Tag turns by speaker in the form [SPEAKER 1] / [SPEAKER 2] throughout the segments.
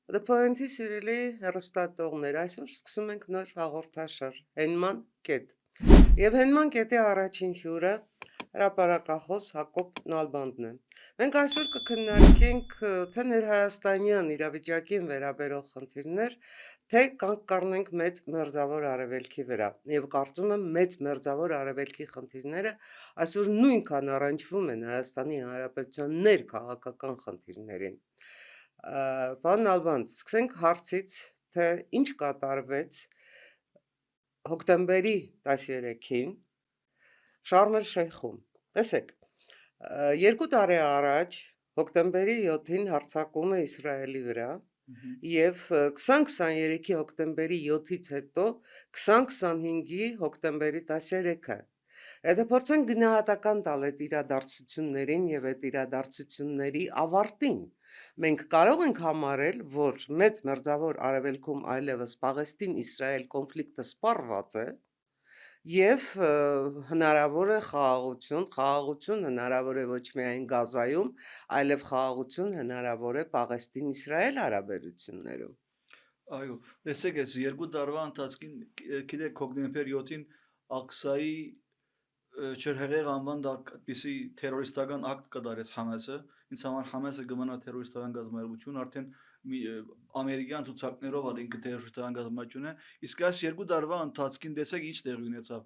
[SPEAKER 1] The Point-ի սիրելի հեռուստատողներ, այսօր սկսում ենք նոր հաղորդաշար Հենման կետ։ Եվ Հենման կետի առաջին հյուրը հրապարակախոս Հակոբ Նալբանդն է։ Մենք այսօր կքննարկենք թե ներհայաստանյան իրավիճակին վերաբերող խնդիրներ, թե կանգ կառնենք մեծ մերձավոր արևելքի վրա։ Եվ կարծում եմ մեծ մերձավոր արևելքի խնդիրները այսօր նույնքան առնչվում են Հայաստանի Հանրապետության ներքաղաքական խնդիրներին։ Պարոն Նալբանդ, սկսենք հարցից, թե ինչ կատարվեց հոկտեմբերի 13-ին Շարմ էլ-Շեյխում։ Տեսեք, 2 տարի առաջ հոկտեմբերի 7-ին հարձակումը Իսրայելի վրա եւ 2023-ի հոկտեմբերի 7-ից հետո 2025-ի հոկտեմբերի 13-ը։ Եթե փորձենք գնահատական տալ այդ իրադարձություններին եւ այդ իրադարձությունների ավարտին, մենք կարող ենք համարել, որ մեծ մերձավոր արևելքում այլևս Պաղեստին-Իսրայել կոնֆլիկտը սպառված է եւ հնարավոր է խաղաղություն հնարավոր է ոչ միայն Գազայում, այլև խաղաղություն հնարավոր է Պաղեստին-Իսրայել հարաբերություններում։
[SPEAKER 2] Այո, տեսեք, այս 2 տարվա ընթացքին գիտեք հոկտեմբեր 7-ին Ակսայի չրհեղեղ անվան այդպիսի թերորիստական ակտ կդարեց Համասը, ինձ համար Համասը գմնա թերորիստական գազམ་ություն, արդեն ամերիկյան ցուցակներով ալ ինքը թերորիստական գազམ་ություն է, իսկ այս 2 տարվա ընթացքին տեսեք ինչ տեղի ունեցավ,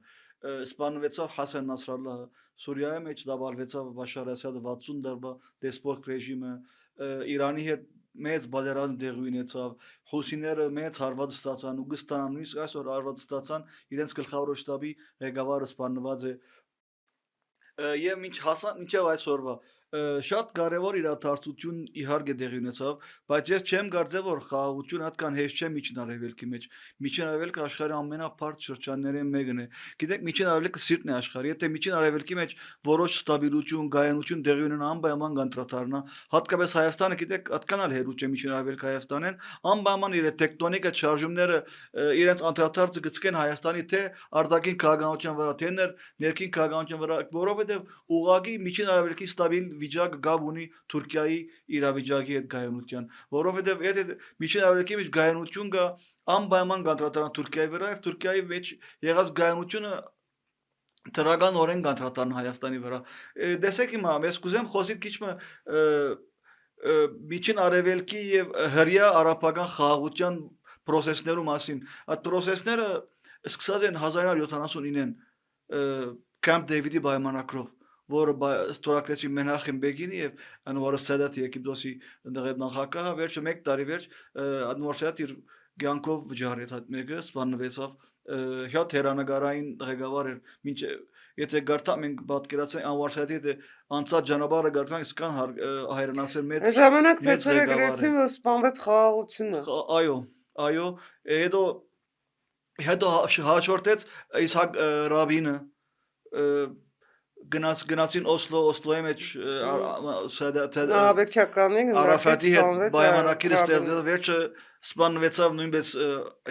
[SPEAKER 2] սպանվեցավ Հասան Նասրալլահը, Սուրիայի մեջ դավալվեցավ Բաշար Ասադը 60 տարվա դեսպոտ ռեժիմը, Իրանի հետ մեծ բادرազմ տեղի ունեցավ, հուսիները մեծ հարված ստացան ու կստանան նույնիսկ այսօր հարված ստացան իրենց գլխավոր շտաբի ղեկավարը սպանված է եւ մինչեւ այսօրվա շատ կարեւոր իրադարձություն իհարկե տեղի ունեցավ, բայց ես չեմ կարծել որ խաղաղությունը այդքան հեշտ չէ Միջին Արևելքի մեջ։ Միջին Արևելքը աշխարհի ամենաբարձր շրջաններից մեկն է։ Գիտեք, Միջին Արևելքը սիրտն է աշխարհի, եթե Միջին Արևելքի մեջ որոշ ստաբիլություն, գայունություն տեղի ունենա, անպայման կանդրադառնա, հատկապես Հայաստանը, գիտեք, այդքան էլ հերու չէ Միջին Արևելքը Հայաստանեն, անպայման իր տեկտոնիկա շարժումները իրենց անդրադարձը գցկեն Հայաստանի թե արտաքին քաղաքականության վրա, թե ներքին քաղաքականության վրա, որովհետեւ ուղղակի Միջին Արևելքի ստաբիլ վիճակը գավ ունի Թուրքիայի իրավիճակի հետ գայունության, որովհետև եթե Միջին Արևելքի մեջ գայունություն կա, անպայման կանդրադառնա Թուրքիայի վրա եւ Թուրքիայի մեջ եղած գայունությունը դրականորեն կանդրադառնա Հայաստանի վրա։ Տեսեք հիմա, ես կուզեմ խոսել քիչ Միջին Արևելքի եւ հրյա արաբական խաղաղության process-ներու մասին։ Այդ process-ները սկսած են 1979-ին Camp David-ի պայմանագրով, որը ստորագրեցի Մենախեմ Բեգինի եւ Անվար Սադատի Եգիպտոսի ընդդեմ նախագահը, վերջը 1 տարի վերջ Անվար Սադատը իր ցանկով վճարեց այդ մեկը, սպանվեցավ, հյաթ հերանագարային ղեկավար էր, մինչ եթե գարտա մենք պատկերացնենք Անվար Սադատի հետ անցած ճանապարհը գարտանք, իսկան հայրենասեր մեծ
[SPEAKER 1] Այս ժամանակ ցերցերը գրեցին, որ սպանվեց խաղաղությունը։
[SPEAKER 2] Այո, հետո հաջորդեց Իսհակ Ռաբինը գնացին Օսլոյի մեջ Արաֆատի հետ պայմանագիր ստեղծել, վերջը սպանվեցավ նույնպես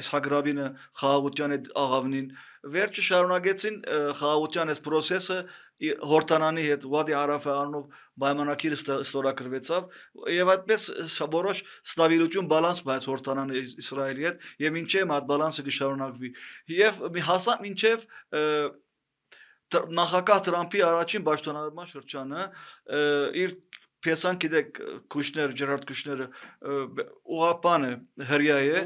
[SPEAKER 2] Իսհակ Ռաբինը խաղաղության հետ աղավնին, վերջը շարունակեցին խաղաղության այս process-ը Հորտանանի հետ Վադի Արաֆա անունով պայմանագիր ստորագրվեցավ եւ այդպես որոշ ստաբիլություն բալանս բայց Հորտանանի Իսրայելի հետ եւ մինչեւ այդ բալանսը կշարունակվի եւ հասա մինչեւ նախագահ Տրամփի առաջին պաշտոնավարման շրջանը իր Պեսան գիտեք Կուշներ, Ջերարդ Կուշները ուղղապանը հրյա է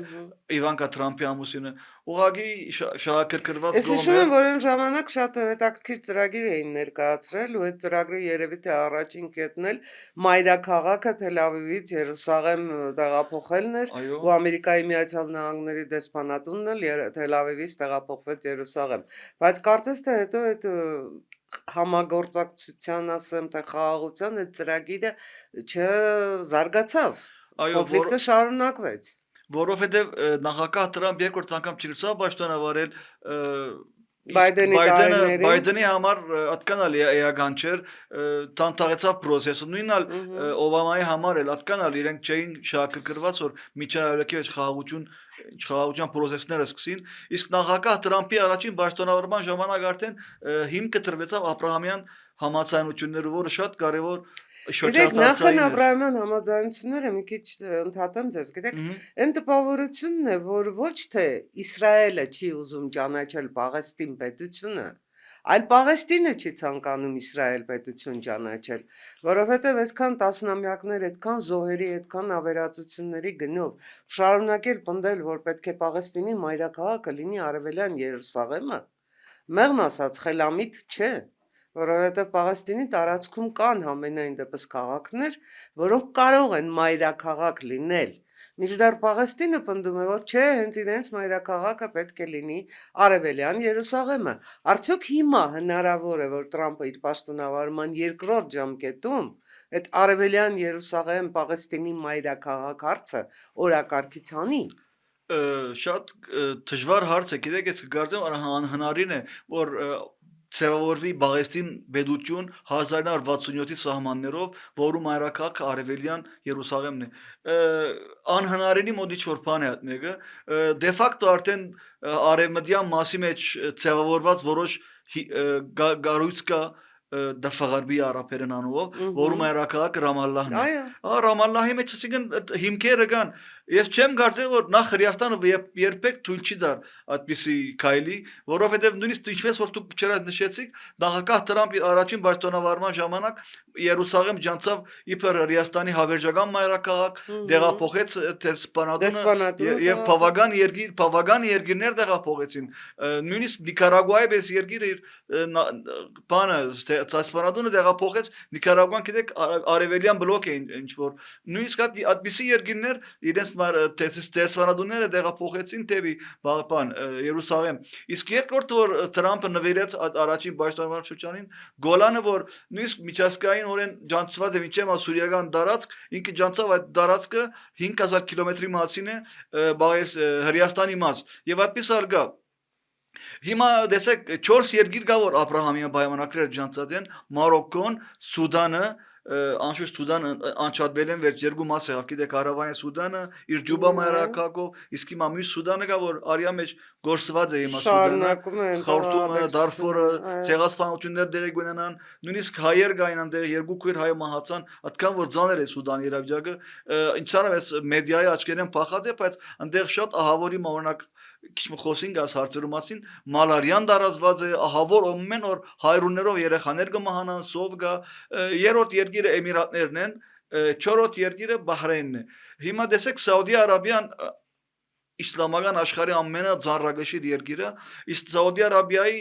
[SPEAKER 2] Իվանկա Տրամփի ամուսինը ուղղակի շահագրգռված
[SPEAKER 1] գոհ է։ Ես հիշում եմ, որ այն ժամանակ շատ հետաքրքիր ծրագիր էին ներկայացրել ու այդ ծրագրի երևի թե առաջին կետն էլ մայրաքաղաքը Թել Ավիվից Երուսաղեմ տեղափոխելն էր ու Ամերիկայի Միացյալ Նահանգների դեսպանատունն էլ Թել Ավիվից տեղափոխվեց Երուսաղեմ։ Բայց կարծես թե հետո այդ համագործակցության, ասեմ, թե խաղաղության այդ ծրագիրը չզարգացավ, կոնֆլիկտը շարունակվեց։
[SPEAKER 2] Որովհետև նախագահ Տրամփ երկրորդ անգամ չգրցավ պաշտոնավարել
[SPEAKER 1] Բայդենի
[SPEAKER 2] համար այդքան էլ էական չէր, տանտաղեցավ process-ը, նույնն էլ Օբամայի համար էլ այդքան էլ իրենք չէին շահագրգռված, որ Միջին Արևելքի մեջ խաղաղության process-ները սկսին, իսկ նախագահ Տրամփի առաջին պաշտոնավարման ժամանակ արդեն հիմքը տրվեցավ Աբրահամյան համաձայնությունները, որը շատ կարևոր
[SPEAKER 1] Գիտեք, նախքան
[SPEAKER 2] շրջադարձային էր։
[SPEAKER 1] Աբրահամյան համաձայնությունները մի քիչ ընդհատեմ ձեզ, գիտեք,
[SPEAKER 2] Մհմ,
[SPEAKER 1] այն տպավորությունն է, որ ոչ թե Իսրայելը չի ուզում ճանաչել Պաղեստին պետությունը, այլ Պաղեստինը չի ցանկանում Իսրայել պետություն ճանաչել, որովհետև այսքան տասնամյակներ, այդքան զոհերի, այդքան ավերածությունների գնով շարունակել պնդել, որ պետք է Պաղեստինի մայրաքաղաքը լինի Արևելյան Երուսաղեմը, մեղմ ասած խելամիտ չէ, որովհետև Պաղեստինի տարածքում կան համենայն դեպս քաղաքներ, որոնք կարող են մայրաքաղաք լինել, մինչդեռ Պաղեստինը պնդում է, որ չէ, հենց իրենց մայրաքաղաքը պետք է լինի Արևելյան Երուսաղեմը։ Արդյոք հիմա հնարավոր է, որ Տրամպը իր պաշտոնավարման երկրորդ ժամկետում այդ Արևելյան Երուսաղեմ Պաղեստինի մայրաքաղաք հարցը օրակարգից անի։
[SPEAKER 2] Շատ դժվար հարց է, գիտեք, ես կգարձեմ անհնարին է, որ ձևավորվի Պաղեստին պետություն 1967-ի սահմաններով, որում մայրաքաղաքը Արևելյան Երուսաղեմն է։ Անհնարինի մոտ ինչ-որ բան է այդ մեկը, դե ֆակտո արդեն արևմտյան մասի մեջ ձևավորված որոշ գառույց կա դֆաղարբի արաբերեն անունով, որում մայրաքաղաքը Ռամալլահն է։
[SPEAKER 1] Այո։
[SPEAKER 2] Ռամալլահի մեջ ասիկան հիմքերը կան։ Ես չեմ կարծել, որ նախ Հրեաստանը երբեք թույլ չի դար այդպիսի քայլի, որովհետև նույնիսկ ինչպես որ դուք չերած նշեցիք, նախագահ Տրամպի առաջին պաշտոնավարման ժամանակ Երուսաղեմ ջանցավ իբր Հրեաստանի հավերժական մայրաքաղաք, դեղափոխեց Դեսպանատունը եւ բավական երկիրներ դեղափոխեցին։ Նույնիսկ Նիկարագուայի պես երկիրը իր բանը Դեսպանատունը դեղափոխեց, Նիկարագուան գիտեք արևելյան բլոկ է ինչ որ նույնիսկ այդպիսի երկիրներ իրենց դեսպանատունները դեղափոխեցին դեպի բան Երուսաղեմ։ Իսկ երկրորդը որ Տրամպը նվիրեց առաջին պաշտոնավարման շրջանին Գոլանը որ նույնիսկ միջազգային օրեն ջանցված է մինչև սուրիական տարածք, ինքը ջանցավ այդ տարածքը 5000 կիլոմետրի մասին է Հրեաստանի մաս։ Եվ այդպես արգա Հիմա դեսեք 4 երկիր կա որ Աբրահամյան պայմանագրերը ջանցած են Մարոկկոն, Սուդանը անշուշտ Սուդան անչափվել են վերջ երկու մաս եղավ գիտեք Արավային Սուդանը իր ջուբա մայրաքաղաքով իսկ հիմա մյուս Սուդանը կա որ արիա մեջ գործված է հիմա Սուդանը Խորտումը Դարֆուրը ցեղասպանություններ դեղի գունենան նույնիսկ հայեր կային այնտեղ երկու քույր հայ մահացան այդքան որ ցաներ է Սուդանի իրավիճակը ինչարավ էս մեդիայի աչքերեն փախած է բայց այնտեղ շատ ահավորի օրինակ քիչ խոսենք այս հարցերի մասին մալարիան դարազված է ահավոր ամեն օր հայրուններով երեխաներ կմահանան սով գա երրորդ երկիրը Էմիրատներն են չորրորդ երկիրը Բահրեյնն է հիմա տեսեք Սաուդի Արաբիան իսլամական աշխարհի ամենաձանրագշիր երկիրը իսկ Սաուդի Արաբիայի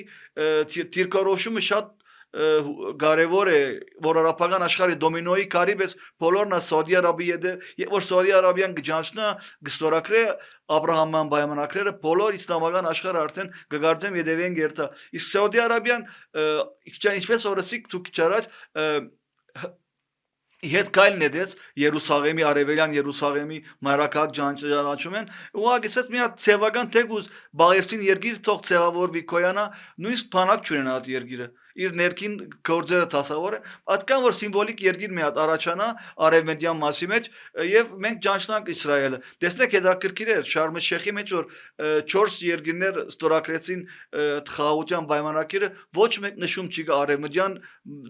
[SPEAKER 2] դիրքորոշումը շատ կարևոր է որ արաբական աշխարհի դոմինոյի կարիբես բոլորն Սաուդի Արաբիայի եւ որ Սաուդի Արաբիան գճանչնա գստորակրե Աբրահամյան պայմանագրերը բոլոր իսլամական աշխարհը արդեն կգարձեմ եդևեն գերտա իսկ Սաուդի Արաբիան ինչպես օրսիկ դուք չարած Հետ կայլն էդեց Երուսաղեմի արևելյան Երուսաղեմի մայրաքաղաք ճանաչում են ուղղակի ասած մի հատ ցևական թեգուզ Բաղեստին երկիր թող ցևավորվի կոյանա նույնիսկ բանակ չունենա այդ երկիրը իր ներքին գործերը դասավոր է այդքան որ սիմվոլիկ երկիր մի հատ առաջանա արևմտյան մասի մեջ եւ մենք ճանչնանք Իսրայելը տեսնեք հետաքրքիր է Շարմ Շեխի մեջ որ 4 երկիրներ ստորագրեցին խաղաղության պայմանագիրը ոչ մեկ նշում չի արևմտյան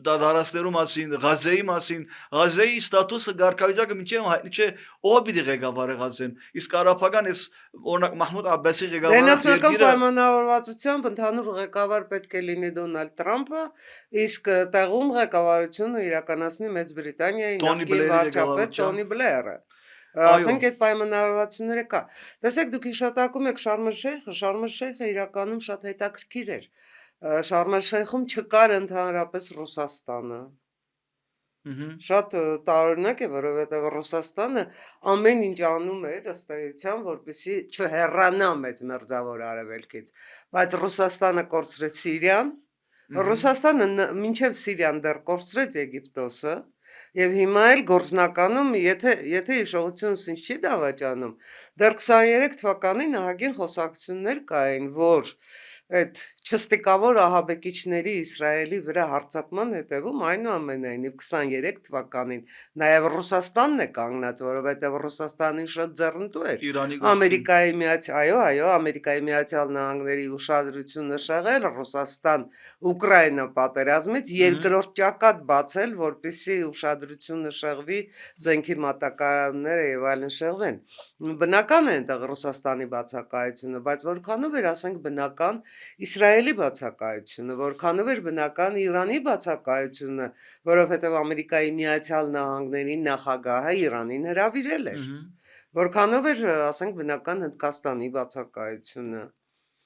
[SPEAKER 2] դարաշներու մասին Ղազեի մասին Ղազեի ստատուսը գարկավիճակը մինչև հայտնի չէ ով պիտի ղեկավարի Ղազեն իսկ արաբական էս օրինակ Մահմուդ Աբբասի ղեկավարած
[SPEAKER 1] երկիրը պայմանավորվածությամբ ընդհանուր ղեկավար պետք է լինի Դոնալդ Տրամպը իսկ տեղում ղեկավարությունը իրականացնի Մեծ Բրիտանիայի նախկին վարչապետ Տոնի Բլերը ասենք այդ պայմանավորվածությունները կա տեսեք դուք հիշատակում եք Շարմ Շեյխը իրականում շատ հետաքրքիր էր Շարմ Շեյխում չկար ընդհանրապես Ռուսաստանը Շատ տարօրինակ է, որովհետև Ռուսաստանը ամեն ինչ անում էր ըստ էության, որպեսզի չհեռանա մեծ մերձավոր արևելքից, բայց Ռուսաստանը կորցրեց Սիրիան, Ռուսաստանը մինչև Սիրիան դեռ կորցրեց Եգիպտոսը, եւ հիմա էլ գործնականում, եթե հիշողությունս ինձ չի դավաճանում, դեռ 23 թվականին ահագին խոսակցություններ կային, որ այդ չստիկավոր ահաբեկիչների Իսրայելի վրա հարձակման հետևում այնուամենայնիվ 23 թվականին նաև Ռուսաստանն է կանգնած, որովհետև Ռուսաստանին շատ ձեռնտու էր
[SPEAKER 2] Իրանի գլխին
[SPEAKER 1] Ամերիկայի Միացյալ Նահանգների ուշադրությունը շեղել Ռուսաստան-Ուկրաինա պատերազմից երկրորդ ճակատ բացել, որպեսզի ուշադրությունը շեղվի զենքի մատակարարումները եւ այլն շեղվեն։ Բնական է այնտեղ Ռուսաստանի բացակայությունը, բայց որքանով էր, ասենք, բնական Իսրայելի բացակայությունը, որքանով էր բնական Իրանի բացակայությունը, որովհետև Ամերիկայի Միացյալ Նահանգների նախագահը Իրանին հրավիրել էր, որքանով էր, ասենք, բնական Հնդկաստանի բացակայությունը։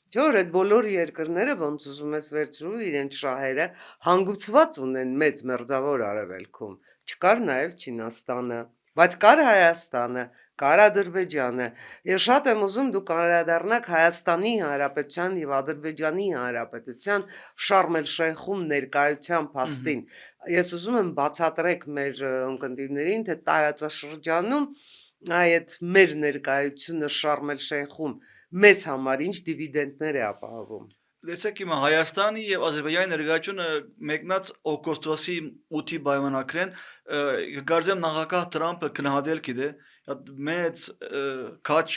[SPEAKER 1] Չէ՞ որ այդ բոլոր երկրները ոնց ուզում ես վերցրու իրենց շահերը հանգուցված ունեն մեծ մերձավոր արևելքում, չկար նաև Չինաստանը, բայց կար Հայաստանը, կար Ադրբեջանը, եւ շատ եմ ուզում դուք անդրադառնաք Հայաստանի Հանրապետության եւ Ադրբեջանի Հանրապետության Շարմ el-Շեյխում ներկայության փաստին։ Ես ուզում եմ բացատրեք մեր ունկնդիրներին, թե տարածաշրջանում այդ մեր ներկայությունը Շարմ el-Շեյխում մեզ համար ինչ դիվիդենդներ է ապահովում։
[SPEAKER 2] Տեսեք հիմա Հայաստանի եւ Ադրբեջանի ներկայությունը մեկնած օգոստոսի 8-ի պայմանագրեն գարձեմ նախագահ Տրամփը քննադել գիտե մեծ քաչ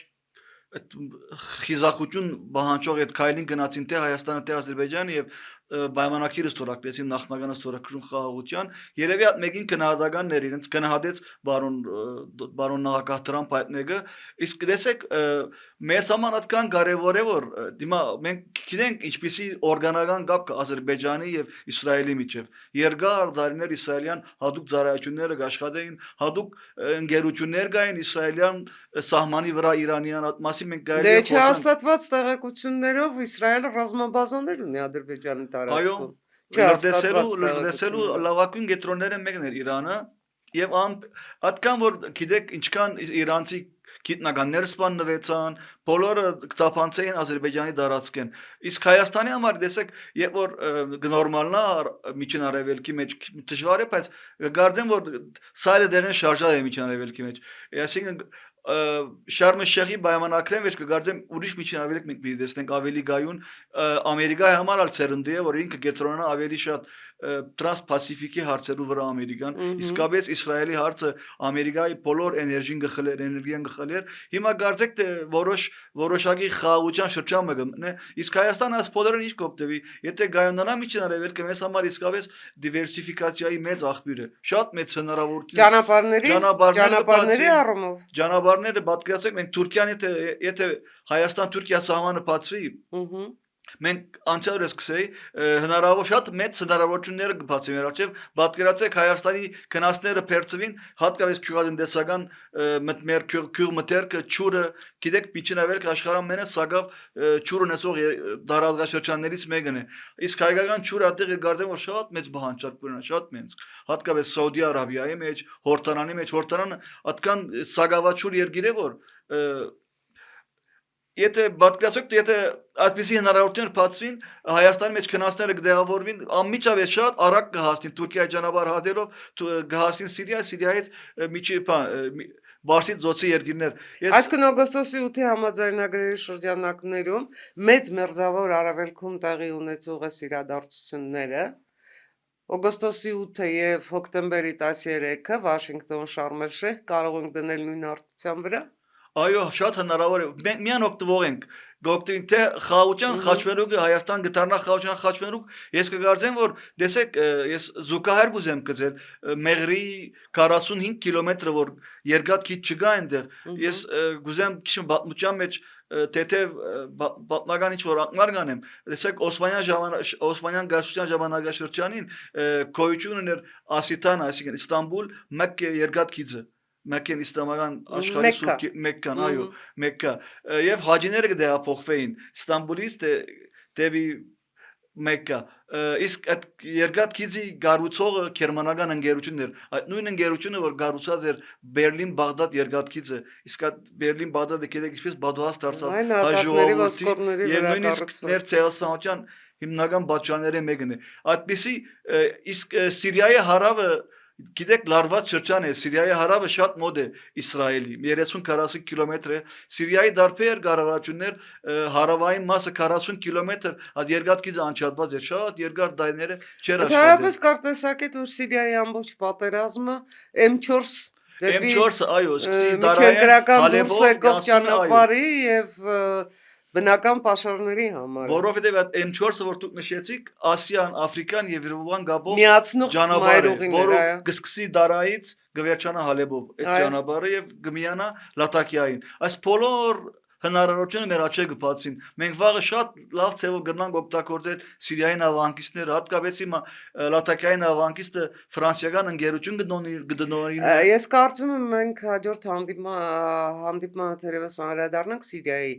[SPEAKER 2] խիզախություն բանջող այդ քայլին գնացին թե Հայաստանը թե Ադրբեջանը եւ պայմանագիրը ստորագրեցին նախնական ստորագրություն խաղաղության երևի հատ մեկին գնահատականներ իրենց գնահատեց բարոն նախագահ Տրամփ այդ մեկը իսկ տեսեք մեզ համար այդքան կարևոր է որ դիմա մենք գիտենք ինչպիսի օրգանական կապ կա Ադրբեջանի եւ Իսրայելի միջեւ երկար տարիներ իսրայելյան հadoop ծառայությունները աշխատեին հadoop ընկերություններ կային իսրայելյան սահմանի վրա իրանյան մասի մենք
[SPEAKER 1] Դե չհաստատված տեղեկություններով Իսրայելը ռազմաբազաներ ունի Ադրբեջանի տարածքում։
[SPEAKER 2] Լրտեսելու լավագույն կենտրոնները մեկն էր Իրանը եւ այդքան որ գիտեք ինչքան իրանցի գիտնականներ սպանվեցան, բոլորը կտափանցեին Ադրբեջանի տարածքեն։ Իսկ Հայաստանի համար տեսեք, երբ որ նորմալն է միջին արևելքի մեջ դժվար է, բայց գարձեմ որ սայլը դեղին շարժա է միջին արևելքի մեջ։ Այսինքն Շարմ el-Շեյխի պայմանագրեն մեջ կգարձեմ ուրիշ միջին արևելք մենք պիտի տեսնենք ավելի գայուն Ամերիկայի համար ալ ցերնդի է որ ինքը կենտրոնանա ավելի շատ տրանսպասիֆիկի հարցերու վրա Ամերիկան իսկապես Իսրայելի հարցը Ամերիկայի բոլոր էներգիան գխելեր հիմա գարձեք թե որոշակի խաղաղության շրջան մը իսկ Հայաստանը ասպոլերն ինչ կօգտվի եթե գայունանա միջին արևելքը մեզ համար իսկապես դիվերսիֆիկացիայի մեծ աղբյուր է շատ մեծ հնարավորություն
[SPEAKER 1] ճանապարհների առումով
[SPEAKER 2] ճանապարհները պատկերացրեք մենք Թուրքիան եթե Հայաստան-Թուրքիա սահմանը բացվի մենք անցյալորս սկսեի հնարավոր շատ մեծ հնարավորություններ կբացվի մեր առջև պատկերացրեք Հայաստանի գնացները փերծվին հատկապես քյուղատնտեսական մեր քյուղմթերքը ճուրը գիտեք միջին արևելք աշխարհում մենը սակավ ճուր ունեցող դարաշրջաններից մեկն է իսկ հայկական ճուրը այդտեղ գարձեմ որ շատ մեծ բանջարկ ունենա շատ մեծ հատկապես Սաուդի Արաբիայի մեջ Հորդանանի մեջ Հորդանանը այդքան սակավաճուր երկիր է որ Եթե պատկերացրեք եթե այսպիսի հնարավորություններ բացվին Հայաստանի մեջ քննածները կդեղավորվին անմիջապես շատ արագ կհասնին Թուրքիայի ճանապարհ հատելով կհասնին Սիրիայից միջի Բարսից ծոցի երկիրներ
[SPEAKER 1] Այսինքն օգոստոսի 8-ի համաձայնագրերի շրջանակներում մեծ մերձավոր արևելքում տեղի ունեցող իրադարձությունները օգոստոսի 8-ը եւ հոկտեմբերի 13-ը Վաշինգտոն Շարմ el-Շեյխ կարող են դնել նույն արդյունության վրա
[SPEAKER 2] Այո, շատ հնարավոր է։ Մենք միան օգտվող ենք։ Գոկտին թե խաղաղության խաչմերուկը Հայաստան գտարնա խաղաղության խաչմերուկ։ Ես կգարձեմ, որ տեսեք, ես զուգահեռ կուզեմ գծել Մեղրի 45 կիլոմետր որ երկաթքիչ չկա այնտեղ։ Ես կուզեմ քիչ պատմության մեջ թեթև պատմական ինչ որ ակնարկ անեմ։ Տեսեք Օսմանյան գարշության ժամանակաշրջանին գոյություն ուներ Ասիտան, այսինքն Իստանբուլ, Մեկկե երկաթքիծը Մեկքեն իսլամական աշխարհի սուրբ Մեկկան, այո, Մեկկա եւ հաջիները կդեպոխվեին Ստամբուլից դեպի Մեկկա իսկ այդ երկաթքիծի գառուցողը գերմանական ընկերությունն էր այդ նույն ընկերությունը որ գառուցած էր Բերլին-Բաղդադ երկաթքիծը իսկ այդ Բերլին-Բաղդադը գիտեք ինչպես բադուհաս դարձավ
[SPEAKER 1] հաջողությունների
[SPEAKER 2] եւ նույնիսկ մեր ցեղասպանության հիմնական պատճառների մեկն է այդպիսի իսկ Սիրիայի հարավը Գիտեք լարված շրջան է Սիրիայի հարավը շատ մոտ է Իսրայելի 30-40 կիլոմետր է Սիրիայի դարբեր կառավարություններ հարավային մասը 40 կիլոմետր այդ երկաթգիծը անջատված է շատ երկար դայները չեր աշխատել
[SPEAKER 1] Ընդհանրապես կար տեսակետ, որ Սիրիայի ամբողջ պատերազմը M4 դեպի
[SPEAKER 2] M4-ը այո սկսի դարային
[SPEAKER 1] միջերկրական դուրս
[SPEAKER 2] Հալեբով
[SPEAKER 1] եկող
[SPEAKER 2] գաստում է այո
[SPEAKER 1] ճանապարհի եւ բնական pašարների համար է։
[SPEAKER 2] Որովհետև այդ M4-ը որ դուք նշեցիք Ասիան, Աֆրիկան եւ Եվրոպան գաբով
[SPEAKER 1] Միացնող
[SPEAKER 2] ճանապարհ է,
[SPEAKER 1] մայրուղիներ,
[SPEAKER 2] որը
[SPEAKER 1] այո։
[SPEAKER 2] կսկսի դարայից գվերջանա Հալեբով այդ
[SPEAKER 1] Այո։
[SPEAKER 2] ճանապարհը եւ գմիանա Լատակիային։ Այս բոլոր հնարավորությունը մեր աչքը կբացին։ Մենք վաղը շատ լավ ձևով գնանք օգտագործել Սիրիայի նավահանգիստները, հատկապես հիմա Լատակիայի նավահանգիստը ֆրանսիական ընկերություն գտնողին է։
[SPEAKER 1] Ես կարծում եմ մենք հաջորդ հանդիպմանը թերևս անդրադառնանք Սիրիայի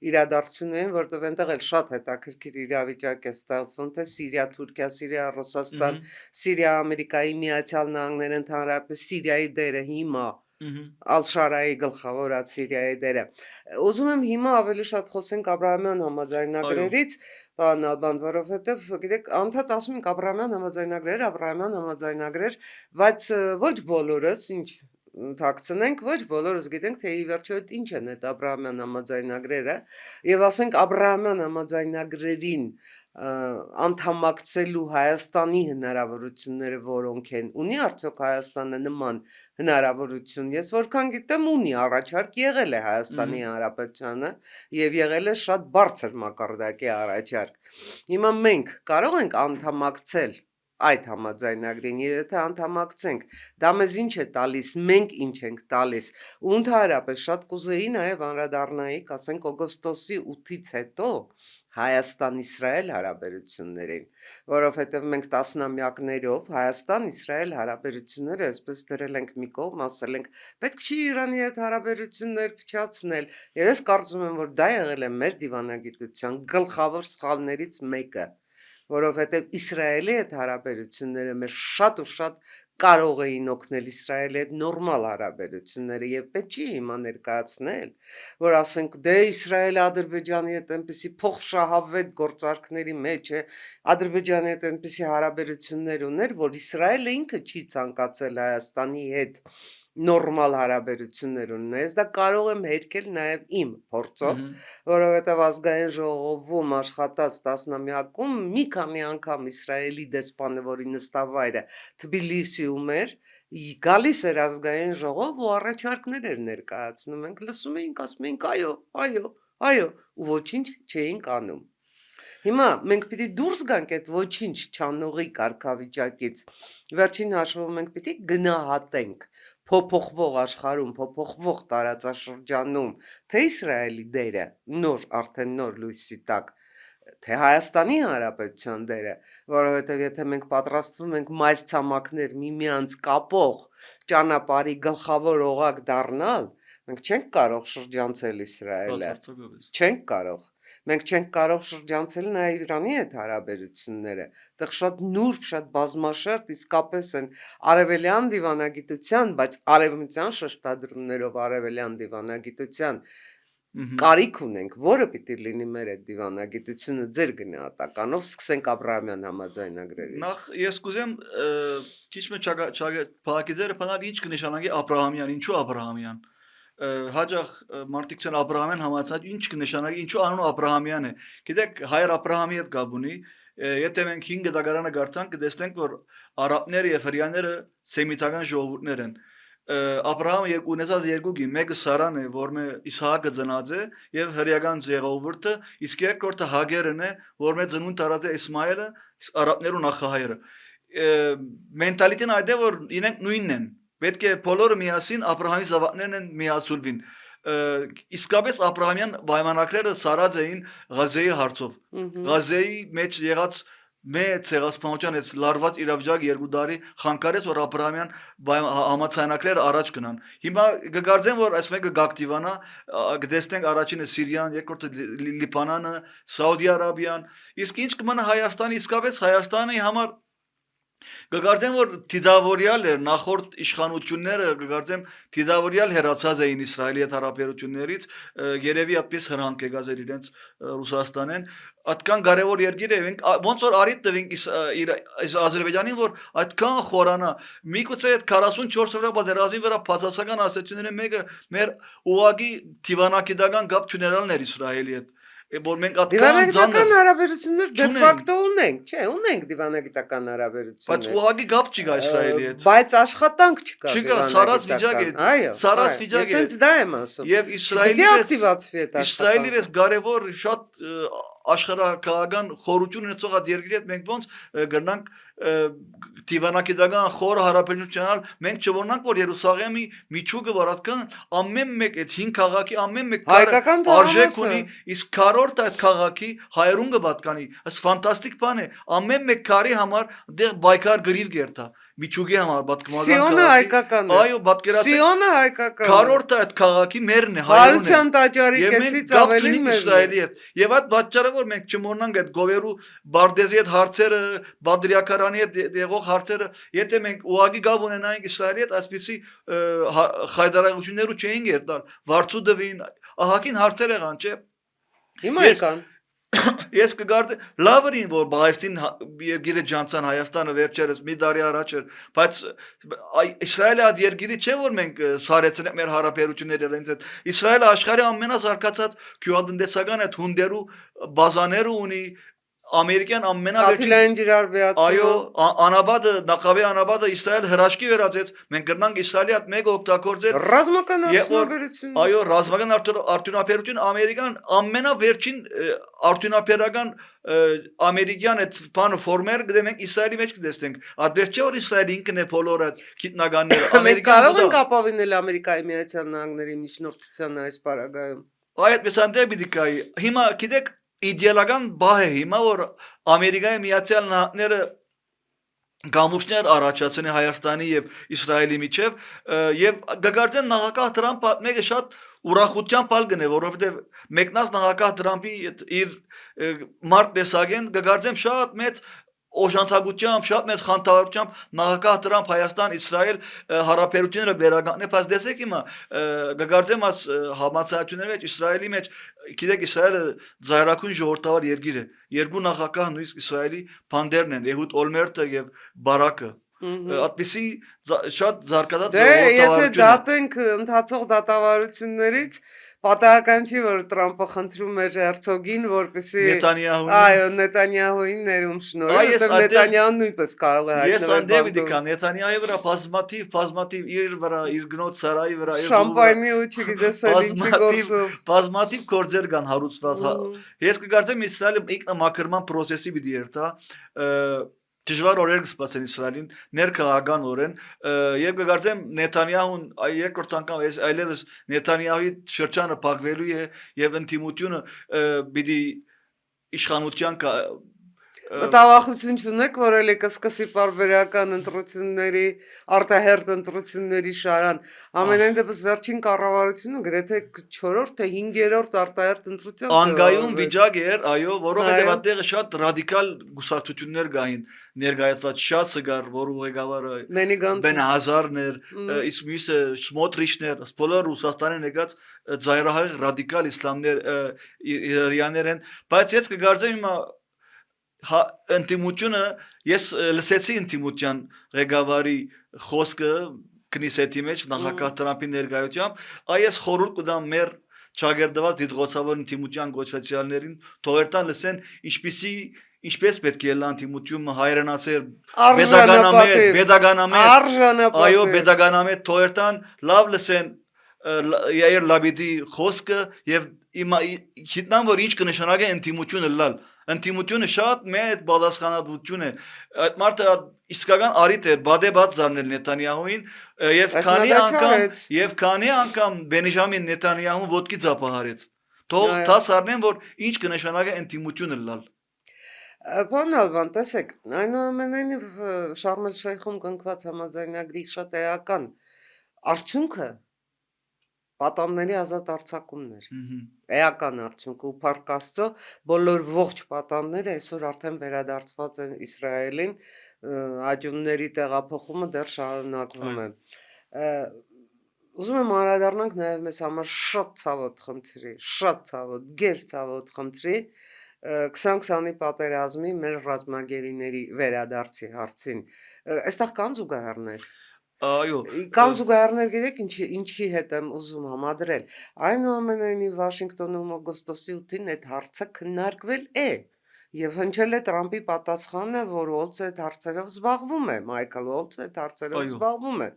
[SPEAKER 1] իրադարձություններին, որտեղ այնտեղ էլ շատ հետաքրքիր իրավիճակ է ստեղծվում, թե Սիրիա, Թուրքիա, Սիրիա, Ռուսաստան, Սիրիա, Ամերիկայի Միացյալ Նահանգներ, ընդհանրապես Սիրիայի դերը հիմա Ալ-Շարայի գլխավորած Սիրիայի դերը։ Ուզում եմ հիմա ավելի շատ խոսենք Աբրահամյան համաձայնագրերից, պարոն Նալբանդ, որովհետև գիտեք, անդադ ասում ենք Աբրահամյան համաձայնագրեր, բայց ոչ բոլորս, ինչ թաքցնենք, ոչ բոլորս գիտենք, թե ի վերջո ինչ են այդ Աբրահամյան համաձայնագրերը, եւ ասենք Աբրահամյան համաձայնագրերին անդամակցելու Հայաստանի հնարավորությունները որոնք են, ունի արդյոք Հայաստանը նման հնարավորություն, ես որքան գիտեմ ունի առաջարկ եղել է Հայաստանի Հանրապետությանը եւ եղել է շատ բարձր մակարդակի առաջարկ։ Հիմա մենք կարող ենք անդամակցել այդ համաձայնագրին, եւ եթե անդամակցենք, դա մեզ ինչ է տալիս, մենք ինչ ենք տալիս։ Ու ընդհանրապես շատ կուզեի նաեւ անդրադառնայիք, ասենք օգոստոսի 8-ից հետո Հայաստան-Իսրայել հարաբերություններին, որովհետև մենք տասնամյակներով Հայաստան-Իսրայել հարաբերությունները այսպես դրել ենք մի կողմ, ասել ենք պետք չի Իրանի հետ հարաբերություններ փչացնել, եւ ես կարծում եմ, որ դա եղել է մեր դիվանագիտության գլխավոր սխալներից մեկը, որովհետև Իսրայելի հետ հարաբերությունները մեր շատ ու շատ կարող էին օգնել Իսրայելի հետ նորմալ հարաբերությունները եւ պետք չի հիմա ներկայացնել, որ ասենք դե Իսրայելը Ադրբեջանի հետ այնպեսի փոխշահավետ գործարքների մեջ է, Ադրբեջանի հետ այնպեսի հարաբերություններ ուներ, որ Իսրայելը ինքը չի ցանկացել Հայաստանի հետ նորմալ հարաբերություններ ունենալ։ Ես դա կարող եմ հերքել նաև իմ փորձով, որովհետև ազգային ժողովում աշխատած տասնամյակում մի քանի անգամ Իսրայելի դեսպանը, որի նստավայրը Թբիլիսիում էր, գալիս էր ազգային ժողով ու առաջարկներ էր ներկայացնում, մենք լսում էինք, ասում էինք այո, ու ոչինչ չէինք անում։ Հիմա մենք պիտի դուրս գանք այդ ոչինչ չանողի կարգավիճակից, վերջին հաշվով մենք պիտի գնահատենք փոփոխվող աշխարհում, փոփոխվող տարածաշրջանում, թե Իսրայելի դերը արդեն նոր լույսի տակ, թե Հայաստանի Հանրապետության դերը, որովհետև եթե մենք պատրաստվում ենք մայրցամաքներ միմյանց կապող ճանապարհի գլխավոր օղակ դառնալ, մենք չենք կարող շրջանցել Իսրայելը, չենք կարող։ Մենք չենք կարող շրջանցել նաև Իրանի հետ հարաբերությունները, այդտեղ շատ նուրբ, շատ բազմաշերտ իսկապես են արևելյան դիվանագիտության, բայց արևմտյան շեշտադրումներով արևելյան դիվանագիտության կարիք ունենք, որը պիտի լինի մեր այդ դիվանագիտությունը ձեր գնահատականով, սկսենք Աբրահամյան համաձայնագրերից։
[SPEAKER 2] Նախ ես կուզեմ քիչ փակիձերը բանալ ինչ կնշանակի Աբրահամյան, ինչու Աբրահամյան։ Հաջող մարդիկ ցան Աբրահամյան համացած ինչ կնշանակի, ինչու անունը Աբրահամյան է։ Գիտեք, հայր Աբրահամի հետ կապ ունի, եթե մենք 5 դագարանը գարտանք, կտեսնենք, որ արաբները եւ հրեաները սեմիտական ժողովուրդներ են։ Աբրահամը ունեցած երկուքի, մեկը Սարան է, որ մե Իսահակը ծնած է, եւ հրեական ժողովուրդը, իսկ երկրորդը Հագերն է, որ մե ծնունդ տարած է Իսմայելը, արաբներու նախահայրը։ Մենտալիտեն այդ է, որ իրենք նույնն են։ Պետք է բոլորը միասին Աբրահամի զավակներն են միացուլվին։ Իսկապես Աբրահամյան պայմանագրերը սարած էին Ղազեի հարցով։ Ղազեի մեջ եղած մեծ ցեղասպանության այս լարված իրավիճակ երկու տարի խանգարեց, որ Աբրահամյան համաձայնագրերը առաջ գնան։ Հիմա կգարձեն, որ այս մեկը գակտիվանա, կտեսնենք առաջինը Սիրիան, երկրորդը Լիբանանը, Սաուդի Արաբիան, իսկ ինչ կմնա Հայաստանի, իսկապես Հայաստանի համար Գկարձեմ որ դիդավորյալ էր նախորդ իշխանությունները գկարձեմ դիդավորյալ հերացած էին Իսրայելի հետ հարաբերություններից երևի այդպես հրանք եկած էր իրենց Ռուսաստանեն այդքան կարևոր երկիր է ոնց որ արիտ տվենք Ադրբեջանին որ այդքան խորանա միգուցե այդ 44 վրա պատերազմի վրա բացասական ասացությունները մեկը մեր ուղագի դիվանագիտական կապ չունենալն էր Իսրայելի հետ որ մենք այդքան
[SPEAKER 1] Դիվանագիտական հարաբերություններ դե ֆակտո ունենք, չէ, ունենք դիվանագիտական
[SPEAKER 2] բայց
[SPEAKER 1] հարաբերություններ։
[SPEAKER 2] ուղագի կապ չկա Իսրայելի հետ
[SPEAKER 1] Բայց աշխատանք չկա։
[SPEAKER 2] Չկա, սարած վիճակ է,
[SPEAKER 1] Այո,
[SPEAKER 2] սարած վիճակ է։
[SPEAKER 1] Ես հենց դա եմ ասում։
[SPEAKER 2] Եվ
[SPEAKER 1] Իսրայելի ակտիվացվի այդ
[SPEAKER 2] Իսրայելի վես կարևոր շատ աշխարհակաղական խորություն ունեցող այդ երկրի հետ մենք ոնց գնանք դիվանագիտական խոր հարաբերությունալ մենք չորնանք որ Երուսաղեմի միջուկը որ այդքան ամեն մեկ այդ 5 քաղաքի ամեն մեկ արժեք ունի իսկ քառորդ այդ քաղաքի հայրուն կպատկանի այս ֆանտաստիկ բան է ամեն մեկ քարի համար դեռ բայկար գրիվ գերտա միջուկի համար պատկմական
[SPEAKER 1] Սիոնը հայկական է։
[SPEAKER 2] Այո, պատկերացրեք։
[SPEAKER 1] Սիոնը հայկական է։
[SPEAKER 2] Քառորդը այդ քաղաքի մերն է, հայրենն է։
[SPEAKER 1] Հարության տաճարի կեսից ավելի
[SPEAKER 2] Իսրայելի հետ։ Եվ այդ պատճառը որ մենք չմոռնանք այդ գովերու Բարդեզի հետ հարցերը, Բադրիակարանի հետ եղող հարցերը, եթե մենք ուղագի գավ ունենայինք Իսրայելի հետ, այսպեսի խայդարագություններու չէին երդալ։ Վարդուդվին, ահագին հարցեր եղան, չէ։
[SPEAKER 1] Հիմա եկան։
[SPEAKER 2] Ես կգարդե լավրին որ Բայստին երկիրը ջանցան Հայաստանը վերջերս մի տարի առաջ էր բայց Իսրայելը այդ երկիրի չէ որ մենք սարեցնենք մեր հարաբերությունները իրենց հետ Իսրայելը աշխարհի ամենազարգացած գյուղատնտեսական այդ հունդերու բազաները ունի ամերիկյան
[SPEAKER 1] ամենավերջին ջրար բիացումը
[SPEAKER 2] այո անաբադը նախավի անաբադը Իսրայել հրաշքի վերածեց մենք գրնանք Իսրայելի հետ մեկ օգտագործել
[SPEAKER 1] ռազմական արդյունաբերություն
[SPEAKER 2] այո ռազմական արդյունաբերություն ամերիկան ամենավերջին արդյունաբերական ամերիկյան այդ բանը ֆորմեր դեմենք Իսրայելի մեջ կտեսնենք ադվերջը որ Իսրայելը ինքն է բոլորը գիտնականները
[SPEAKER 1] մենք կարող ենք ապավինել Ամերիկայի Միացյալ Նահանգների միջնորդության այս պարագայում
[SPEAKER 2] այդ մեսանդեր պիտի կայի հիմա գիտեք իդեալական բահ է հիմա որ Ամերիկայի Միացյալ Նահանգները գամուշներ առաջացնի Հայաստանի եւ Իսրայելի միջև եւ գկարձեն նախագահ Տրամփը մեկը շատ ուրախությամբ բալ գնե որովհետեւ մեկնած նախագահ Տրամփի իր մարտ տեսագեն գկարձեմ շատ մեծ օժանդակությամբ շատ մեծ խանդավառությամբ նախագահ Տրամփ Հայաստան Իսրայել հարաբերությունները վերականգնի բայց դեսեք հիմա գկարձեմ աս համացանությունների մեջ Իսրայելի մեջ գիտեք Իսրայելը զայրակուն ժողովրդավար երկիր է երկու նախագահ նույնիսկ Իսրայելի բանդերն են Եհուդ Օլմերտը եւ Բարակը այդպեսի շատ զարգացած
[SPEAKER 1] ժողովրդավարություն եթե դատենք ընթացող դատավարություններից պատահական չի որ Տրամփը խնդրում էր Հերցոգին որպեսզի այո Նետանյահուին ներում շնորհի որտեղ Նետանյահուն նույնպես կարող է
[SPEAKER 2] հայտնվել ես անդեպ դիկան Նետանյահուի վրա բազմաթիվ իր վրա իր գնոց սարայի վրա
[SPEAKER 1] շամպայնի ու չգիտես ինչի գործով
[SPEAKER 2] բազմաթիվ գործեր կան հարուցված ես կգործեմ Իսրայելը ինքնամաքրման process-ի պիտի երթա Դժվար օրեր կսպասեն Իսրայելին ներքաղաքական օրեն եւ կգարձեմ Նետանյահուն երկրորդ անգամ այլևս Նետանյահուի շրջանը փակվելու է եւ ընդդիմությունը պիտի իշխանության
[SPEAKER 1] Մտավախություն չունեք, որ ելի կսկսի պարբերական ընտրությունների, արտահերթ ընտրությունների շարան։ Ամենայն դեպս վերջին կառավարությունը գրեթե 4-րդ թե 5-րդ արտահերթ ընտրության
[SPEAKER 2] անգայուն վիճակ էր, այո, որովհետև այդտեղը շատ ռադիկալ գուսակցություններ կային ներկայացված Շասը գար, որը ղեկավարը Բենհազարն էր, իսկ մյուսը Սմոտրիչներ, բոլոր Ռուսաստանին եկած ծայրահեղ ռադիկալ իսլամներ իրաներ են, բայց ես կգարձեմ հիմա ընտիմությունը ես լսեցի ընտիմության ղեկավարի խոսքը քնիսետի մեջ նախագահ Տրամփի ներկայությամբ այս խորհուրդ կտամ մեր ճագերդված դիտողացավոր ընտիմության գոչվեցյալներին թողերտան լսեն ինչպես պետք է լան ընտիմությունը հայրենասեր pedagogamet այո pedagogamet թողերտան լավ լսեն Yair Lapidi խոսքը եւ հիմա որ ինչ կնշանակի ընտիմությունը լալ Ընտիմությունը շատ մեծ բاداسխանատվություն է այդ մարդը իսկական արիտ է բադեբաց զարնել Նետանյահուին եւ քանի անգամ Բենջամին Նետանյահուն ոտքի ծափահարեց թող դաս առնեն որ ինչ կնշանակի ընտիմությունը լալ
[SPEAKER 1] Պարոն Ալբան տեսեք այնուամենայնիվ Շարմ el-Շեյխում կնքված համաձայնագրի շատ էական արդյունքը Պատանների ազատ արձակումներ, էական արդյունք ու փառք Աստծո բոլոր ողջ պատանները այսօր արդեն վերադարձված են Իսրայելին աջունների տեղափոխումը դեռ շարունակվում է։ Ուզում եմ անդրադառնանք նաև մեզ համար շատ ցավոտ խնդրի, շատ ցավոտ, գեր ցավոտ խնդրի 2020-ի պատերազմի մեր ռազմագերիների վերադարձի հարցին։ Այստեղ կան զուգահեռներ։
[SPEAKER 2] Այո,
[SPEAKER 1] Կան զուգահեռներ, գիտեք ինչի հետ եմ ուզում համադրել։ Այնուամենայնիվ Վաշինգտոնում օգոստոսի 8-ին այդ հարցը քննարկվել է։ Եվ հնչել է Տրամպի պատասխանը, որ Ուոլցը այդ հարցերով զբաղվում է, Մայքլ Ուոլցը այդ հարցերով զբաղվում է։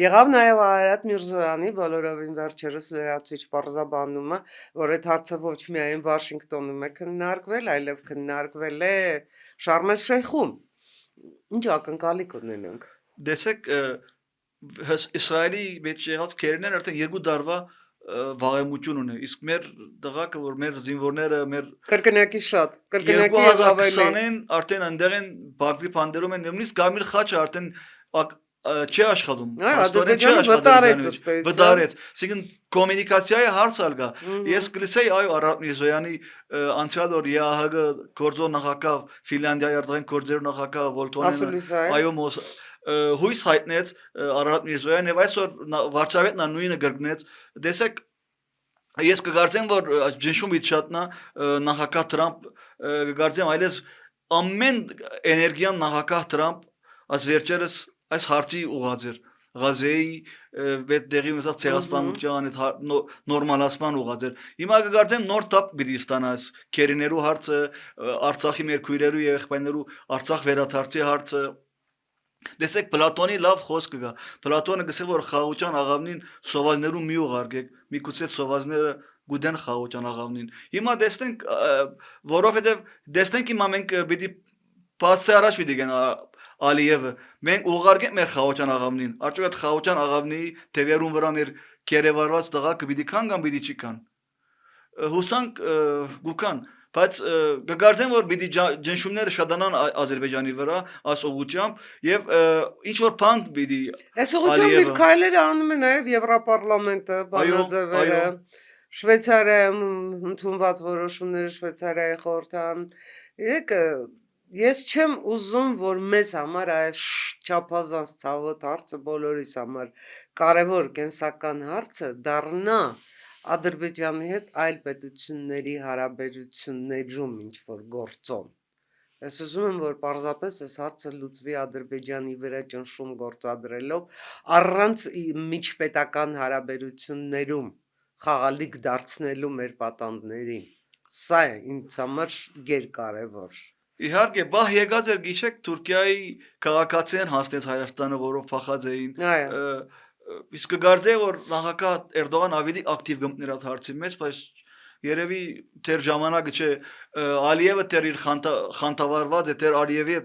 [SPEAKER 1] Եղավ նաև Արարատ Միրզոյանի բոլորովին վերջերս լրացուցիչ պարզաբանումը, որ այդ հարցը ոչ միայն Վաշինգտոնում է քննարկվել, այլև քննարկվել է Շարմ էլ-Շեյխում։ Ինչ ակնկալիք ունենանք։
[SPEAKER 2] Դեսեք Իսրայելի մեջ եղած քերներն արդեն 2 տարվա վաղեմություն ունի, իսկ մեր դղակը, որ մեր զինվորները, մեր
[SPEAKER 1] կրկնակի շատ, կրկնակի եւ ավելի
[SPEAKER 2] 2020-ին արդեն այնտեղ են Բաքվի փանդերում են, նույնիսկ Գամիլ Խաչը արդեն չի աշխատում։
[SPEAKER 1] Ադրբեջանը վտարեց ըստ էության։
[SPEAKER 2] Վտարեց, այսինքն կոմունիկացիայի հարց ալգա։ Ես կլսեի այո Արարատ Միրզոյանի անցյալ օր ԵԱՀԳ գործող նախագահ, Ֆինլանդիայի արտաքին գործերի նախագահ Վոլտոնենը, այո հույս հայտնեց Արարատ Միրզոյանը եւ այսօր վարչապետն նույնը գրգնեց։ Դեսեք ես կգարձեմ, որ ջնշում իջատնա նախագահ Տրամփ կգարձեմ այլես ամեն էներգիան նախագահ Տրամփ այս վերջերս այս հարցի ուղղած էր Ղազեի վետ դեղի ունեցած ցեղասպանության այդ նորմալացման ուղղած էր։ Հիմա կգարձեմ նոր թափ պիտի ստանա այս քերիներու հարցը, Արցախի մեր քույրերու եւ եղբայրներու Արցախ վերադարձի հարցը։ Դեսեք Պլատոնի լավ խոսքը կա։ Պլատոնը գսել որ խաղաղության աղավնին սովածներու մի ուղարկեք, միգուցե սովածները գուդեն խաղաղության աղավնին։ Հիմա տեսնենք, որովհետեւ տեսնենք հիմա մենք պիտի փաստի առաջ պիտի գնա Ալիևը մենք ուղարկենք մեր խաղաղության աղավնին, արդյոք այդ խաղաղության աղավնի թևերուն վրա մեր կերևարված տղաքը պիտի կան կամ պիտի չի կան։ Հուսանք գուքան, բայց կգարձեմ որ պիտի ջնշումները շատանան Ադրբեջանի վրա այս ուղղությամբ եւ ինչ որ բան պիտի
[SPEAKER 1] այս ուղղությամբ իր քայլերը անում է նաեւ Եվրոպարլամենտը, բանաձևերը, Շվեյցարիայում ընդունված որոշումները, Շվեյցարիայի խորհրդան։ Ես չեմ ուզում, որ մեզ համար այս չափազանց ցավոտ հարցը բոլորիս համար կարևոր կենսական հարցը դառնա Ադրբեջանի հետ այլ պետությունների հարաբերություններում ինչ-որ գործոն։ Ես ուզում եմ, որ պարզապես այս հարցը լուծվի Ադրբեջանի վրա ճնշում գործադրելով առանց միջպետական հարաբերություններում խաղալիք դարձնելու մեր պատանդներին։ Սա է ինձ համար գերկարևոր։
[SPEAKER 2] Իհարկե, բահ եկած էր գիշեք Թուրքիայի քաղաքացիներն հասնեց Հայաստանը, որով փախած էին։ Իսկ կգարձեի որ նախագահ Էրդողան ավելի ակտիվ գմտներ այդ հարցի մեջ, բայց երևի դեր ժամանակը չէ Ալիևը դեր իր խանտավարված է դեր Ալիևի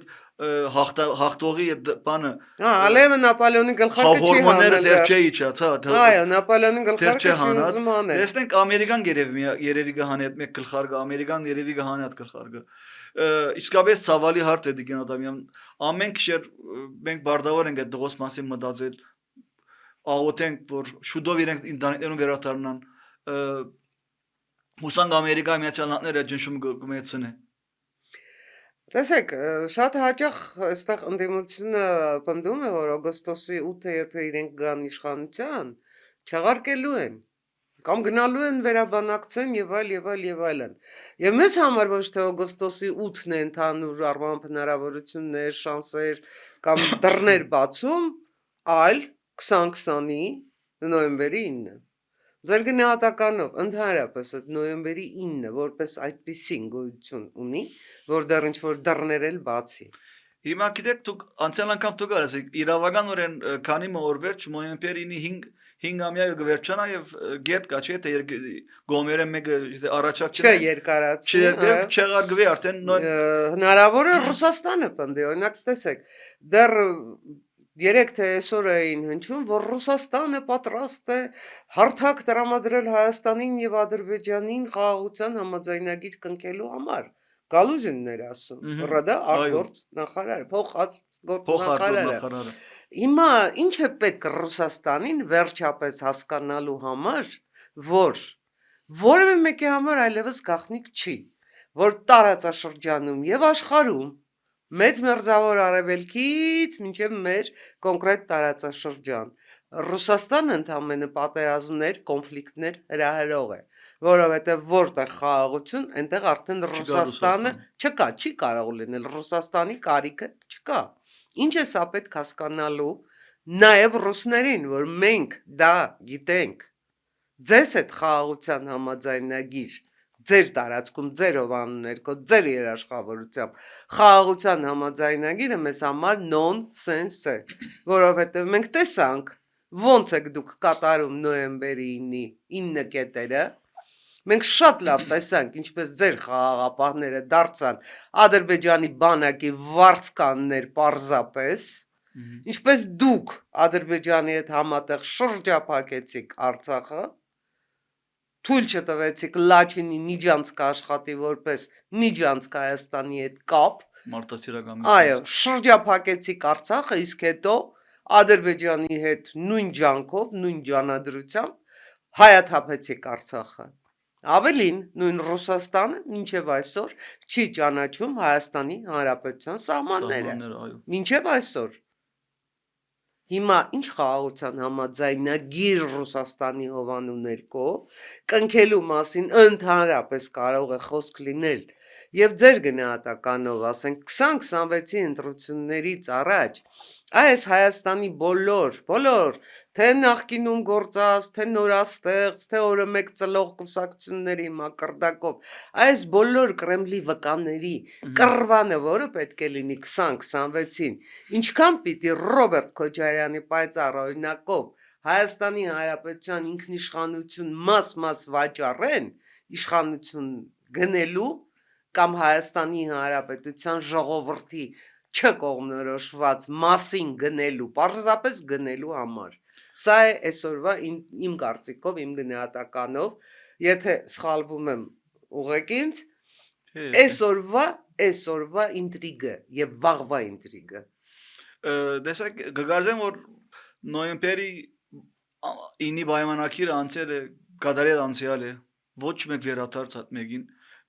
[SPEAKER 2] հաղթողի այդ բանը
[SPEAKER 1] Ալիևը Նապոլեոնի գլխարկը չի հանել
[SPEAKER 2] դեր չէ իջած
[SPEAKER 1] այո Նապոլեոնի գլխարկը չի ուզում անել
[SPEAKER 2] տեսնենք ամերիկան երևի կհանի այդ մեկ գլխարկը ամերիկան երևի կհանի այդ գլխարկը իսկապես ցավալի հարց է դիգեն Ադամյան ամեն քիշեր մենք բարդավոր ենք այդ դողոս մասին մտածել աղոթենք որ շուտով իրենք ինտերնետներում վերադառնան հուսանք Ամերիկայի Միացյալ Նահանգները ջնշում կմեծնի
[SPEAKER 1] Տեսեք, շատ հաճախ այստեղ ընդդիմությունը պնդում է, որ օգոստոսի 8-ը եթե իրենք գան իշխանության, չեղարկելու են, կամ գնալու են վերաբանակցեն եւ այլն։ Եվ մեզ համար ոչ թե օգոստոսի 8-ն է ընդհանուր առմամբ հնարավորություններ, շանսեր կամ դռներ բացում, այլ 2020-ի նոյեմբերի 9-ը։ Ձեր գնահատականով ընդհանրապես այդ նոյեմբերի 9-ը որպես այդպիսին գոյություն ունի, որ դեռ ինչ-որ դռներ էլ բացի։
[SPEAKER 2] Հիմա գիտեք դուք անցյալ անգամ դուք ասեք իրավականորեն քանի օր վերջ նոյեմբերի 5-ամյա կվերջանա եւ գետ կա չէ թե գոմերը մեկը առաջակ
[SPEAKER 1] չէ երկարացի
[SPEAKER 2] չեղարգվի արդեն
[SPEAKER 1] հնարավոր է Ռուսաստանը պնդի օրինակ տեսեք դեռ 3 թե այսօր էին հնչում, որ Ռուսաստանը պատրաստ է հարթակ տրամադրել Հայաստանին եւ Ադրբեջանին խաղաղության համաձայնագիր կնքելու համար։ Գալուզիններ ասում, ՌԴ արտգործ նախարար, փոխգործ նախարարը։ Հիմա ինչ է պետք Ռուսաստանին վերջապես հասկանալու համար, որ որևէ մեկի համար այլևս գաղտնիք չի, որ տարածաշրջանում եւ աշխարհում մեծ մերձավոր արևելքից մինչև մեր կոնկրետ տարածաշրջան։ Ռուսաստանը ընդամենը պատերազմներ, կոնֆլիկտներ հրահրող է, որովհետև որտեղ խաղաղություն, այնտեղ արդեն Ռուսաստանը չկա, չի կարող լինել, Ռուսաստանի կարիքը չկա։ Ինչ է սա պետք հասկանալու նաև ռուսներին, որ մենք դա գիտենք։ Ձեզ հետ խաղաղության համաձայնագիր, ձեր տարածքում, ձեր հովանու ձեր երաշխավորությամբ խաղաղության համաձայնագիրը մեզ համար նոնսենս է, որովհետև մենք տեսանք ոնց եք դուք կատարում նոյեմբերի 9 կետերը, մենք շատ լավ տեսանք, ինչպես ձեր խաղաղապահները դարձան Ադրբեջանի բանակի վարձկաններ պարզապես, ինչպես դուք Ադրբեջանի հետ համատեղ շրջափակեցիք Արցախը, թույլ չտվեցիք Լաչինի Միջանցքը աշխատի որպես Միջանցք Հայաստանի հետ կապ, այո, շրջափակեցիք Արցախը, իսկ հետո Ադրբեջանի հետ նույն ջանքով, նույն ջանադրությամբ հայաթափեցիք Արցախը։ Ավելին, նույն Ռուսաստանը մինչև այսօր չի ճանաչում Հայաստանի Հանրապետության սահմանները, մինչև այսօր։ Հիմա ինչ խաղաղության համաձայնագիր Ռուսաստանի հովանու ներքո կնքելու մասին ընդհանրապես կարող է խոսք լինել եւ ձեր գնահատականով ասենք 2026-ի ընտրություններից առաջ այս Հայաստանի բոլոր, թե նախկինում գործած, թե նորաստեղծ, թե օրը մեկ ծլող կուսակցությունների մակարդակով, այս բոլոր Կրեմլի վկաների կռվանը, որը պետք է լինի 2026-ին, ինչքան պիտի Ռոբերտ Քոչարյանի պայծառ օրինակով Հայաստանի Հանրապետության ինքնիշխանություն մաս վաճառեն, իշխանություն գնելու կամ Հայաստանի Հանրապետության ժողովրդի չկողմնորոշված մասին գնելու, պարզապես գնելու համար։ Սա է այսօրվա իմ կարծիքով, իմ գնահատականով, եթե սխալվում եմ ուղղեք ինձ, այսօրվա ինտրիգը եւ վաղվա ինտրիգը։
[SPEAKER 2] Դեսեք գգարձեմ որ նոյեմբերի 9-ի պայմանագիրը անցել է, կատարել անցյալ է, ոչ մեկ վերադարձ մեկին,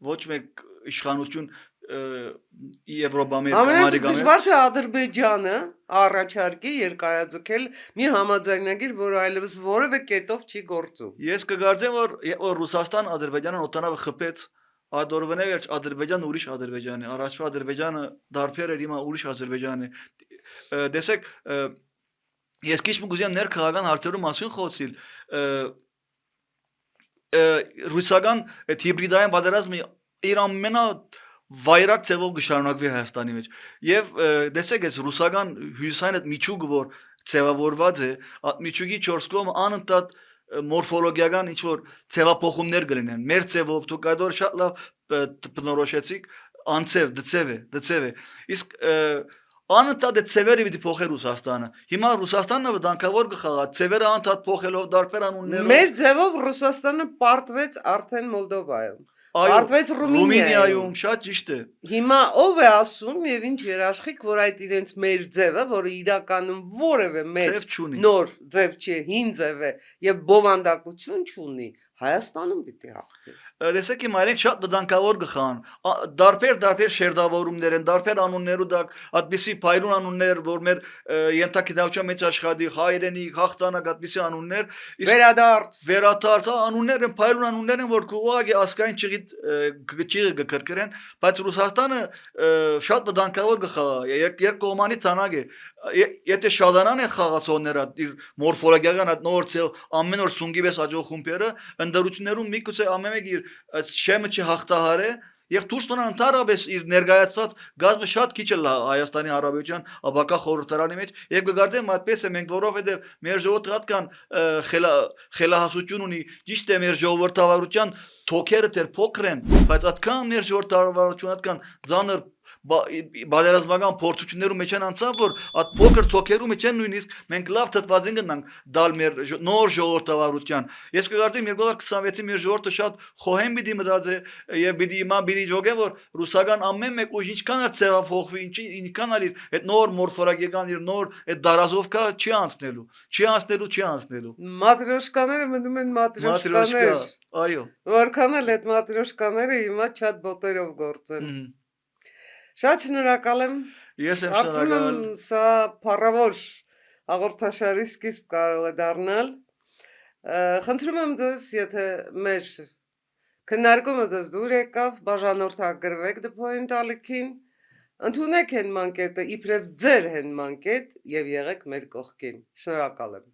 [SPEAKER 2] ոչ մեկ իշխանություն Եվրոպամեր
[SPEAKER 1] ամենից դժվար թե Ադրբեջանը առաջարկի երկարաձգել մի համաձայնագիր, որը այլևս որևէ կետով չի գործում։
[SPEAKER 2] Ես կգարձեմ որ Ռուսաստան Ադրբեջանն օտանավը խփեց, այդ օրվանե վերջ Ադրբեջան ուրիշ Ադրբեջան է, առաջվա Ադրբեջանը դարբեր էր, հիմա ուրիշ Ադրբեջան է։ Դեսեք ես քիչ մգուզյան ներքաղաքական հարցերում մասին խոսիլ ռուսական այդ հիբրիդային պատերազմը իր ամենա վայրակ ձևով կշարունակվի Հայաստանի մեջ եւ դեսեք այս ռուսական հյուսային այդ միջուկը որ ձևավորված է այդ միջուկի 4 կողմը անընդհատ մորֆոլոգիական ինչ որ ձևափոխումներ կլինեն մեր ձևով դուք այդ օր շատ լավ բնորոշեցիք անձև դծև է իսկ անընդհատ այդ ձևերը պիտի փոխի Ռուսաստանը հիմա Ռուսաստանը վտանգավոր կխաղա ձևերը անընդհատ փոխելով դարբեր անուններով
[SPEAKER 1] մեր ձևով Ռուսաստանը պարտվեց արդեն Մոլդովայում Պարտվեց
[SPEAKER 2] Ռումինիայում, շատ ճիշտ է։
[SPEAKER 1] Հիմա ով է ասում եւ ինչ երաշխիք, որ այդ իրենց մեր ձևը, որը իրականում որևէ մեր նոր ձև չի, հին ձև է եւ բովանդակություն չունի, Հայաստանում պիտի հաղթի։
[SPEAKER 2] Դեսեք իմ այրենք շատ վտանգավոր կխան։ Դարբեր շերտավորումներ են, դարբեր անուններ ու դա այդպիսի փայլուն անուններ, որ մեր ենթակիդակության մեջ աշխատի, հայրենիք, հաղթանակ այդպիսի անուններ, վերադարձ անուններ են, փայլուն անուններ են, որ ուղղակի ասկային ճիղը կկրկրեն, բայց Ռուսաստանը շատ վտանգավոր կխաղա, երկկողմանի ցանակ է։ Եթե շադանան է խաղացողները իր մորֆոլոգիական այդ նոր ցել ամեն օր սունգի վես աջող խումբերը ընդդրություններում միգուցե ամեն մեկ իր շեմը չհաղթահարե եւ դուրս տոնան ընդհանրապես իր ներկայացված գազը շատ քիչ է Հայաստանի Հանրապետության ապակա խորհրդարանի մեջ եւ կգարձեմ այդպես է մենք որովհետեւ մեր ժողովուրդը հատկան խելահասություն ունի ճիշտ է մեր ժողովրդավարության թոքերը դեռ փոքր են բայց այդքան մեր ժողովրդավարությունը հատկան ծանր բادرազմական փորձություններում մեջ են անցավ որ այդ փոքր թոքերու մեջ են նույնիսկ մենք լավ թթվածին կնանք դալ մեր նոր ժողովրդավարության ես կգործեմ 2026-ի մեր ժողովուրդը շատ խոհեմ պիտի մտածի եւ պիտի ժողե որ ռուսական ամեն մեկ ուժ ինչքան է ցեղափոխվի ինչքան է այդ նոր մորֆոլոգիական իր նոր այդ դարազովկա չի անցնելու
[SPEAKER 1] Մատրոշկաները մնում են մատրոշկաներ
[SPEAKER 2] այո
[SPEAKER 1] որքան էլ այդ մատրոշկաները հիմա չատ բոտերով գործեն Շատ շնորհակալ եմ։
[SPEAKER 2] Ես եմ
[SPEAKER 1] Կարծում եմ
[SPEAKER 2] շնորհակալ։
[SPEAKER 1] սա փառավոր հաղորդաշարի սկիզբ կարող է դառնալ։ Խնդրում եմ ձեզ, եթե մեր քննարկումը ձեզ դուր եկավ, բաժանորդագրվեք դպոյին տալիքին, ընդունեք հենման կետը իբրև ձեր հենման կետ եւ եղեք մեր կողքին։ Շնորհակալ եմ։